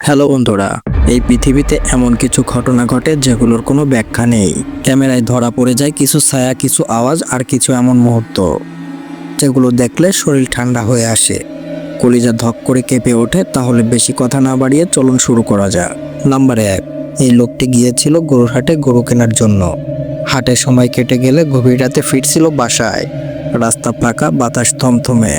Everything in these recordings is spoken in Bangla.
হ্যালো বন্ধুরা, এই পৃথিবীতে এমন কিছু ঘটনা ঘটে যেগুলোর কোনো ব্যাখ্যা নেই। ক্যামেরায় ধরা পড়ে যায় কিছু ছায়া, কিছু আওয়াজ আর কিছু এমন মুহূর্ত যেগুলো দেখলে শরীর ঠান্ডা হয়ে আসে, কলিজা ধক করে কেঁপে ওঠে। তাহলে বেশি কথা না বাড়িয়ে চলুন শুরু করা যাক। নাম্বার 1, এই লোকটি গিয়েছিল গরুর হাটে গরু কেনার জন্য। হাটে সময় কেটে গেলে গভীর রাতে ফিরছিল বাসায়। রাস্তা ফাঁকা, বাতাস থমথমে।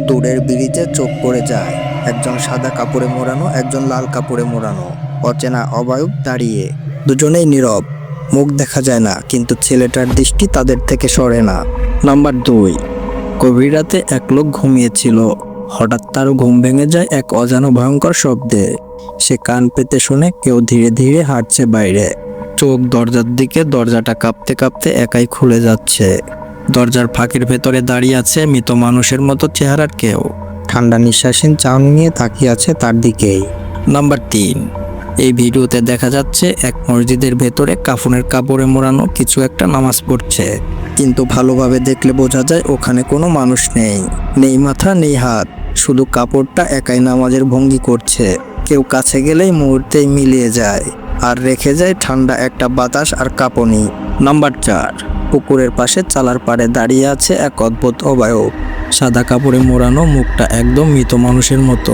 দূরের ব্রিজে চোখ পড়ে যায়, একজন সাদা কাপড়ে মোড়ানো, একজন লাল কাপড়ে মোড়ানো অচেনা অবায়ব দাঁড়িয়ে। দুজনেই নীরব, মুখ দেখা যায় না, কিন্তু ছেলেটার দৃষ্টি তাদের থেকে সরে না। নাম্বার 2, গভীর রাতে এক লোক ঘুমিয়েছিল। হঠাৎ তার ঘুম ভেঙে যায় এক অজানা ভয়ঙ্কর শব্দে। সে কান পেতে শোনে কেউ ধীরে ধীরে হাঁটছে বাইরে। চোখ দরজার দিকে, দরজাটা কাঁপতে কাঁপতে একাই খুলে যাচ্ছে। দরজার ফাঁকের ভেতরে দাঁড়িয়ে আছে মৃত মানুষের মতো চেহারার কেউ। ঠান্ডা নিঃশ্বাসহীন চাউনি নিয়ে তাকিয়ে আছে তার দিকেই। নাম্বার 3, এই ভিডিওতে দেখা যাচ্ছে এক মসজিদের ভেতরে কাফনের কাপড়ে মোড়ানো কিছু একটা নামাজ পড়ছে, কিন্তু ভালোভাবে দেখলে বোঝা যায় ওখানে কোনো মানুষ নেই। নেই মাথা, নেই হাত, শুধু কাপড়টা একাই নামাজের ভঙ্গি করছে। কেউ কাছে গেলেই মুহূর্তেই মিলিয়ে যায়, আর রেখে যায় ঠান্ডা একটা বাতাস আর কাঁপুনি। নাম্বার 4, পুকুরের পাশে চালার পাড়ে দাঁড়িয়ে আছে এক অদ্ভুত অবয়ব। সাদা কাপড়ে মোড়ানো, মুখটা একদম মৃত মানুষের মতো,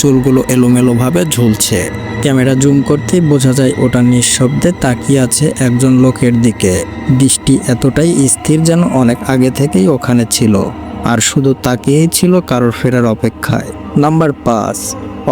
চুলগুলো এলোমেলোভাবে ঝুলছে। ক্যামেরা জুম করতেই বোঝা যায় ওটা নিঃশব্দে তাকিয়ে আছে একজন লোকের দিকে। দৃষ্টি এতটাই স্থির যেন অনেক আগে থেকেই ওখানে ছিল, আর শুধু তাকিয়েই ছিল কারোর ফেরার অপেক্ষায়। নাম্বার 5,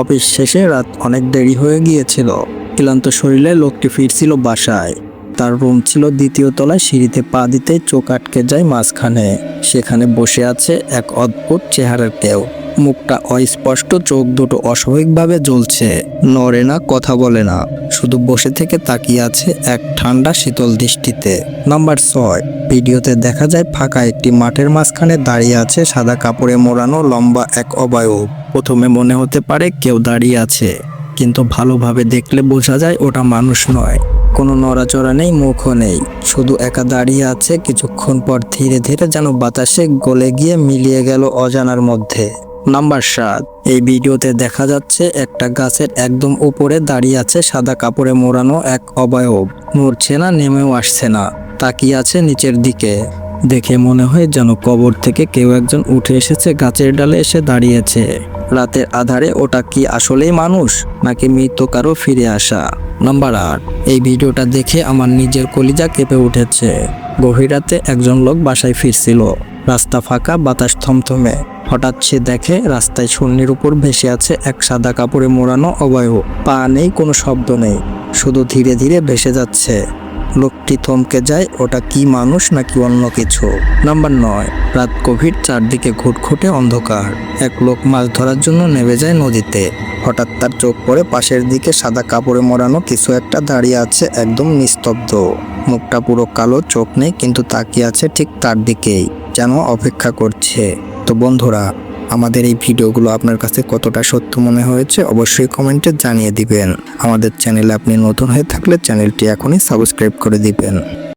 অফিস শেষে রাত অনেক দেরি হয়ে গিয়েছিল। ক্লান্ত শরীরে লোকটি ফিরছিল বাসায়। তার রুম ছিল দ্বিতীয় তলায়। সিঁড়িতে পা দিতেই চোখ আটকে যায় মাঝখানে। সেখানে বসে আছে এক অদ্ভুত চেহারার কেউ। মুখটা অস্পষ্ট, চোখ দুটো অস্বাভাবিকভাবে জ্বলছে। নড়ে না, কথা বলে না, শুধু বসে থেকে তাকিয়ে আছে এক ঠান্ডা শীতল দৃষ্টিতে। নাম্বার 6, ভিডিওতে দেখা যায় ফাঁকা একটি মাঠের মাঝখানে দাঁড়িয়ে আছে সাদা কাপড়ে মোড়ানো লম্বা এক অবয়ব। প্রথমে মনে হতে পারে কেউ দাঁড়িয়ে আছে, কিন্তু ভালোভাবে দেখলে বোঝা যায় ওটা মানুষ নয়। কোনো নড়াচড়া নেই, মুখও নেই, শুধু একা দাঁড়িয়ে আছে। কিছুক্ষণ পর ধীরে ধীরে যেন বাতাসে গলে গিয়ে মিলিয়ে গেল অজানার মধ্যে। নাম্বার 7, এই ভিডিওতে দেখা যাচ্ছে একটা গাছের একদম উপরে দাঁড়িয়ে আছে সাদা কাপড়ে মোড়ানো এক অবয়ব। নড়ছে না, নেমেও আসছে না, তাকিয়ে আছে নিচের দিকে। দেখে মনে হয় যেন কবর থেকে কেউ একজন উঠে এসেছে, গাছের ডালে এসে দাঁড়িয়েছে। রাতের আধারে ওটা কি আসলেই মানুষ, নাকি মৃত কারো ফিরে আসা? নাম্বার 8, এই ভিডিওটা দেখে আমার নিজের কলিজা কেঁপে উঠেছে। গভীর রাতে একজন লোক বাসায় ফিরছিল। রাস্তা ফাঁকা, বাতাস থমথমে। হঠাৎ সে দেখে রাস্তায় শূন্যের উপর ভেসে আছে এক সাদা কাপড়ে মোড়ানো অবয়ব। পা নেই, কোনো শব্দ নেই, শুধু ধীরে ধীরে ভেসে যাচ্ছে। লোকটি থমকে যায়, ওটা কি মানুষ নাকি অন্য কিছু? নাম্বার 9, রাত গভীর, চারদিকে ঘুটঘুটে অন্ধকার। এক লোক মাছ ধরার জন্য নেমে যায় নদীতে। হঠাৎ তার চোখ পড়ে পাশের দিকে সাদা কাপড়ে মোড়ানো কিছু একটা দাঁড়িয়ে আছে, একদম নিস্তব্ধ। মুখটা পুরো কালো, চোখ নেই, কিন্তু তাকিয়ে আছে ঠিক তার দিকেই, যেন অপেক্ষা করছে। তো বন্ধুরা, আমাদের এই ভিডিওগুলো আপনার কাছে কতটা সত্য মনে হয়েছে অবশ্যই কমেন্টে জানিয়ে দিবেন। আমাদের চ্যানেলে আপনি নতুন হয়ে থাকলে চ্যানেলটি এখনই সাবস্ক্রাইব করে দিবেন।